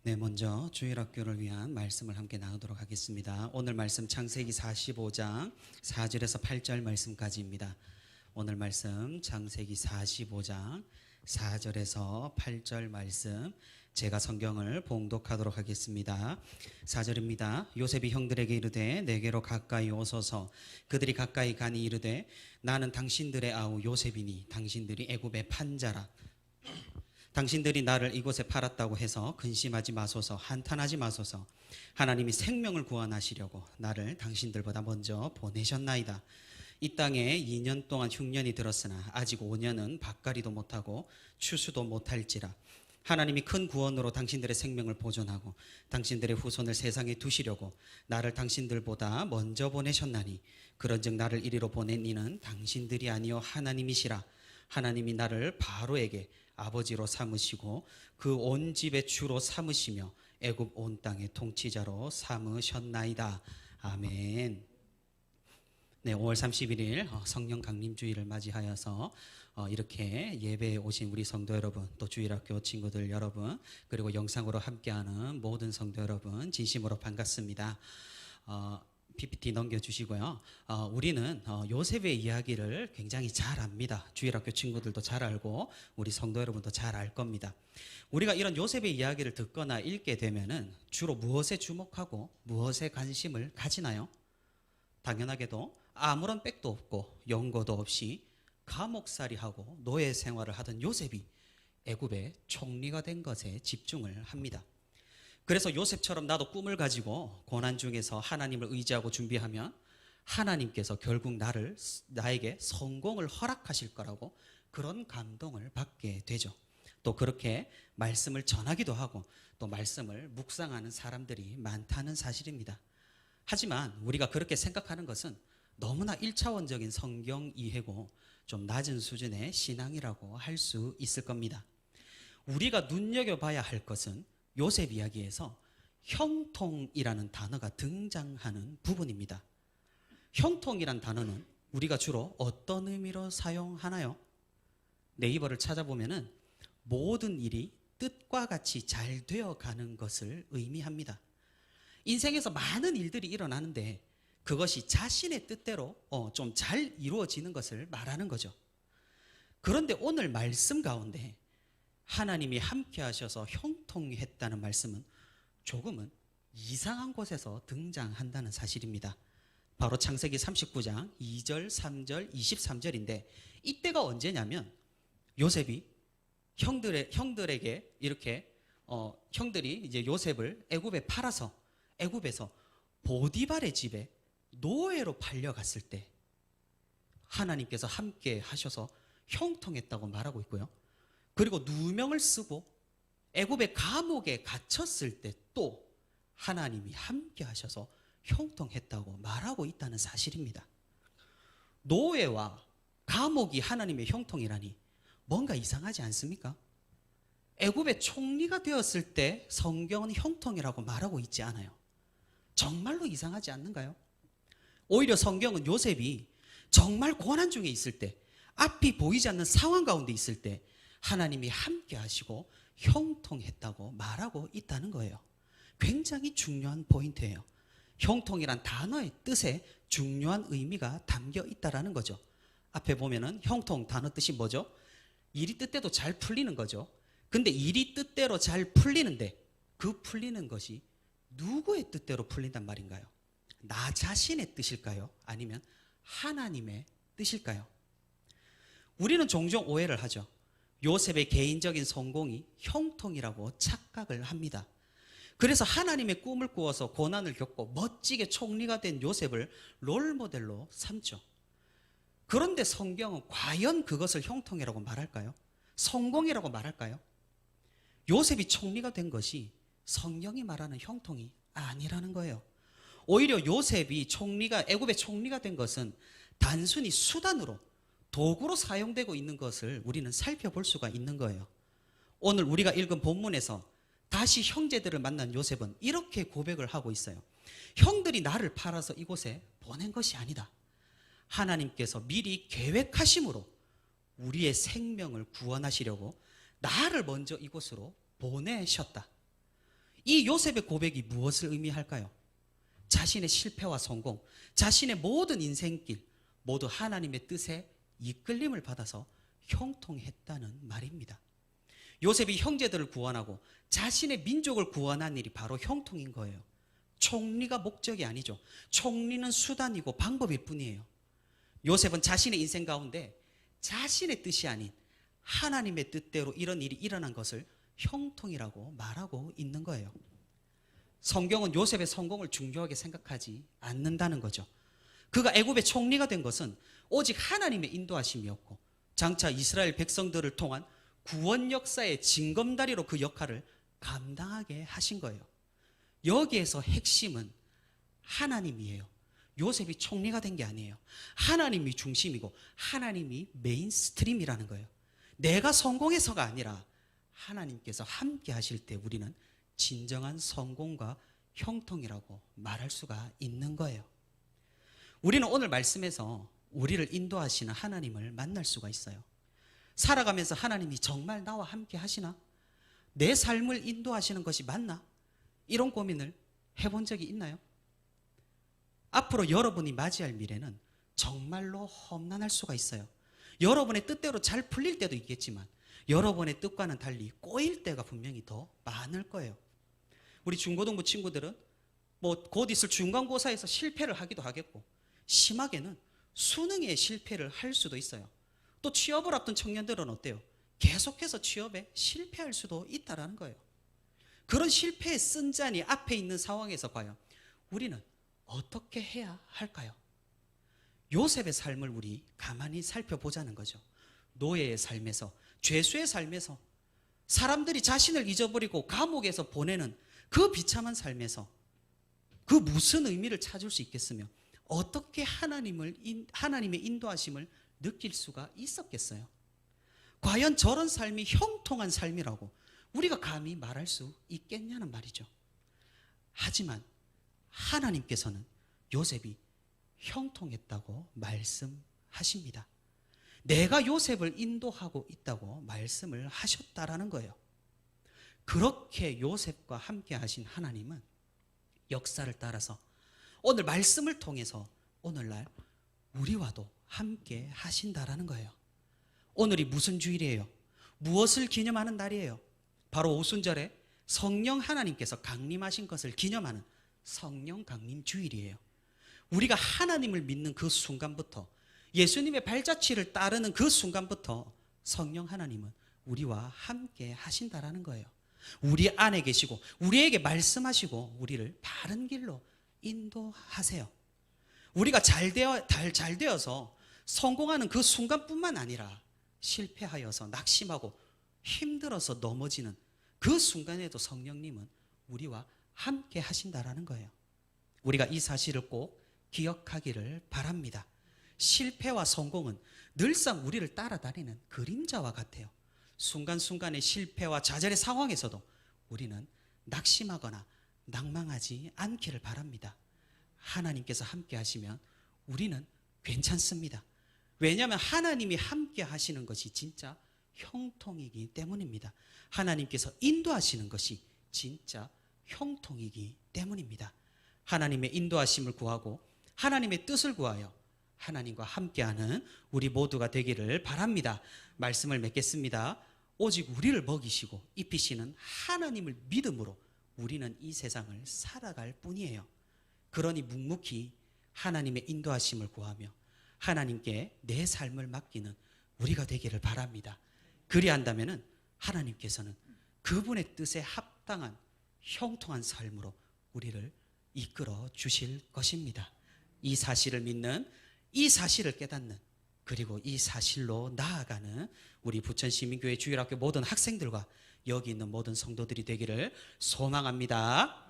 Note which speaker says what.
Speaker 1: 네, 먼저 주일학교를 위한 말씀을 함께 나누도록 하겠습니다. 오늘 말씀 창세기 45장 4절에서 8절 말씀까지입니다. 오늘 말씀 창세기 45장 4절에서 8절 말씀, 제가 성경을 봉독하도록 하겠습니다. 4절입니다. 요셉이 형들에게 이르되 내게로 가까이 오소서. 그들이 가까이 가니 이르되 나는 당신들의 아우 요셉이니 당신들이 애굽의 판자라. 당신들이 나를 이곳에 팔았다고 해서 근심하지 마소서, 한탄하지 마소서. 하나님이 생명을 구원하시려고 나를 당신들보다 먼저 보내셨나이다. 이 땅에 2년 동안 흉년이 들었으나 아직 5년은 밭갈이도 못하고 추수도 못할지라. 하나님이 큰 구원으로 당신들의 생명을 보존하고 당신들의 후손을 세상에 두시려고 나를 당신들보다 먼저 보내셨나니, 그런즉 나를 이리로 보낸 이는 당신들이 아니요 하나님이시라. 하나님이 나를 바로에게 아버지로 삼으시고 그 온 집의 주로 삼으시며 애굽 온 땅의 통치자로 삼으셨나이다. 아멘. 네, 5월 31일 성령 강림주일을 맞이하여서 이렇게 예배에 오신 우리 성도 여러분, 또 주일학교 친구들 여러분, 그리고 영상으로 함께하는 모든 성도 여러분 진심으로 반갑습니다. PPT 넘겨주시고요. 우리는 요셉의 이야기를 굉장히 잘 압니다. 주일학교 친구들도 잘 알고 우리 성도 여러분도 잘 알 겁니다. 우리가 이런 요셉의 이야기를 듣거나 읽게 되면은 주로 무엇에 주목하고 무엇에 관심을 가지나요? 당연하게도 아무런 백도 없고 연고도 없이 감옥살이하고 노예 생활을 하던 요셉이 애굽의 총리가 된 것에 집중을 합니다. 그래서 요셉처럼 나도 꿈을 가지고 고난 중에서 하나님을 의지하고 준비하면 하나님께서 결국 나에게 성공을 허락하실 거라고 그런 감동을 받게 되죠. 또 그렇게 말씀을 전하기도 하고 또 말씀을 묵상하는 사람들이 많다는 사실입니다. 하지만 우리가 그렇게 생각하는 것은 너무나 1차원적인 성경 이해고 좀 낮은 수준의 신앙이라고 할 수 있을 겁니다. 우리가 눈여겨봐야 할 것은 요셉 이야기에서 형통이라는 단어가 등장하는 부분입니다. 형통이란 단어는 우리가 주로 어떤 의미로 사용하나요? 네이버를 찾아보면은 모든 일이 뜻과 같이 잘 되어가는 것을 의미합니다. 인생에서 많은 일들이 일어나는데 그것이 자신의 뜻대로 좀 잘 이루어지는 것을 말하는 거죠. 그런데 오늘 말씀 가운데 하나님이 함께 하셔서 형통했다는 말씀은 조금은 이상한 곳에서 등장한다는 사실입니다. 바로 창세기 39장 2절, 3절, 23절인데 이때가 언제냐면 요셉이 형들에게 이렇게 형들이 이제 요셉을 애굽에 팔아서 애굽에서 보디발의 집에 노예로 팔려갔을 때 하나님께서 함께 하셔서 형통했다고 말하고 있고요. 그리고 누명을 쓰고 애굽의 감옥에 갇혔을 때 또 하나님이 함께 하셔서 형통했다고 말하고 있다는 사실입니다. 노예와 감옥이 하나님의 형통이라니 뭔가 이상하지 않습니까? 애굽의 총리가 되었을 때 성경은 형통이라고 말하고 있지 않아요. 정말로 이상하지 않는가요? 오히려 성경은 요셉이 정말 고난 중에 있을 때, 앞이 보이지 않는 상황 가운데 있을 때 하나님이 함께 하시고 형통했다고 말하고 있다는 거예요. 굉장히 중요한 포인트예요. 형통이란 단어의 뜻에 중요한 의미가 담겨 있다는 거죠. 앞에 보면은 형통 단어 뜻이 뭐죠? 일이 뜻대로 잘 풀리는 거죠. 근데 일이 뜻대로 잘 풀리는데 그 풀리는 것이 누구의 뜻대로 풀린단 말인가요? 나 자신의 뜻일까요? 아니면 하나님의 뜻일까요? 우리는 종종 오해를 하죠. 요셉의 개인적인 성공이 형통이라고 착각을 합니다. 그래서 하나님의 꿈을 꾸어서 고난을 겪고 멋지게 총리가 된 요셉을 롤모델로 삼죠. 그런데 성경은 과연 그것을 형통이라고 말할까요? 성공이라고 말할까요? 요셉이 총리가 된 것이 성경이 말하는 형통이 아니라는 거예요. 오히려 요셉이 애굽의 총리가 된 것은 단순히 수단으로, 도구로 사용되고 있는 것을 우리는 살펴볼 수가 있는 거예요. 오늘 우리가 읽은 본문에서 다시 형제들을 만난 요셉은 이렇게 고백을 하고 있어요. 형들이 나를 팔아서 이곳에 보낸 것이 아니다. 하나님께서 미리 계획하심으로 우리의 생명을 구원하시려고 나를 먼저 이곳으로 보내셨다. 이 요셉의 고백이 무엇을 의미할까요? 자신의 실패와 성공, 자신의 모든 인생길 모두 하나님의 뜻에 이끌림을 받아서 형통했다는 말입니다. 요셉이 형제들을 구원하고 자신의 민족을 구원한 일이 바로 형통인 거예요. 총리가 목적이 아니죠. 총리는 수단이고 방법일 뿐이에요. 요셉은 자신의 인생 가운데 자신의 뜻이 아닌 하나님의 뜻대로 이런 일이 일어난 것을 형통이라고 말하고 있는 거예요. 성경은 요셉의 성공을 중요하게 생각하지 않는다는 거죠. 그가 애굽의 총리가 된 것은 오직 하나님의 인도하심이었고 장차 이스라엘 백성들을 통한 구원 역사의 징검다리로 그 역할을 감당하게 하신 거예요. 여기에서 핵심은 하나님이에요. 요셉이 총리가 된 게 아니에요. 하나님이 중심이고 하나님이 메인스트림이라는 거예요. 내가 성공해서가 아니라 하나님께서 함께 하실 때 우리는 진정한 성공과 형통이라고 말할 수가 있는 거예요. 우리는 오늘 말씀에서 우리를 인도하시는 하나님을 만날 수가 있어요. 살아가면서 하나님이 정말 나와 함께 하시나? 내 삶을 인도하시는 것이 맞나? 이런 고민을 해본 적이 있나요? 앞으로 여러분이 맞이할 미래는 정말로 험난할 수가 있어요. 여러분의 뜻대로 잘 풀릴 때도 있겠지만 여러분의 뜻과는 달리 꼬일 때가 분명히 더 많을 거예요. 우리 중고등부 친구들은 곧 있을 중간고사에서 실패를 하기도 하겠고 심하게는 수능에 실패를 할 수도 있어요. 또 취업을 앞둔 청년들은 어때요? 계속해서 취업에 실패할 수도 있다는 거예요. 그런 실패의 쓴잔이 앞에 있는 상황에서 과연 우리는 어떻게 해야 할까요? 요셉의 삶을 우리 가만히 살펴보자는 거죠. 노예의 삶에서, 죄수의 삶에서, 사람들이 자신을 잊어버리고 감옥에서 보내는 그 비참한 삶에서 그 무슨 의미를 찾을 수 있겠으며 어떻게 하나님의 인도하심을 느낄 수가 있었겠어요? 과연 저런 삶이 형통한 삶이라고 우리가 감히 말할 수 있겠냐는 말이죠. 하지만 하나님께서는 요셉이 형통했다고 말씀하십니다. 내가 요셉을 인도하고 있다고 말씀을 하셨다라는 거예요. 그렇게 요셉과 함께 하신 하나님은 역사를 따라서 오늘 말씀을 통해서 오늘날 우리와도 함께 하신다라는 거예요. 오늘이 무슨 주일이에요? 무엇을 기념하는 날이에요? 바로 오순절에 성령 하나님께서 강림하신 것을 기념하는 성령 강림 주일이에요. 우리가 하나님을 믿는 그 순간부터 예수님의 발자취를 따르는 그 순간부터 성령 하나님은 우리와 함께 하신다라는 거예요. 우리 안에 계시고 우리에게 말씀하시고 우리를 바른 길로 인도하세요. 우리가 잘 되어서 성공하는 그 순간뿐만 아니라 실패하여서 낙심하고 힘들어서 넘어지는 그 순간에도 성령님은 우리와 함께 하신다라는 거예요. 우리가 이 사실을 꼭 기억하기를 바랍니다. 실패와 성공은 늘상 우리를 따라다니는 그림자와 같아요. 순간순간의 실패와 좌절의 상황에서도 우리는 낙심하거나 낭망하지 않기를 바랍니다. 하나님께서 함께 하시면 우리는 괜찮습니다. 왜냐하면 하나님이 함께 하시는 것이 진짜 형통이기 때문입니다. 하나님께서 인도하시는 것이 진짜 형통이기 때문입니다. 하나님의 인도하심을 구하고 하나님의 뜻을 구하여 하나님과 함께하는 우리 모두가 되기를 바랍니다. 말씀을 맺겠습니다. 오직 우리를 먹이시고 입히시는 하나님을 믿음으로 우리는 이 세상을 살아갈 뿐이에요. 그러니 묵묵히 하나님의 인도하심을 구하며 하나님께 내 삶을 맡기는 우리가 되기를 바랍니다. 그리한다면 하나님께서는 그분의 뜻에 합당한 형통한 삶으로 우리를 이끌어 주실 것입니다. 이 사실을 믿는, 이 사실을 깨닫는, 그리고 이 사실로 나아가는 우리 부천시민교회 주일학교 모든 학생들과 여기 있는 모든 성도들이 되기를 소망합니다.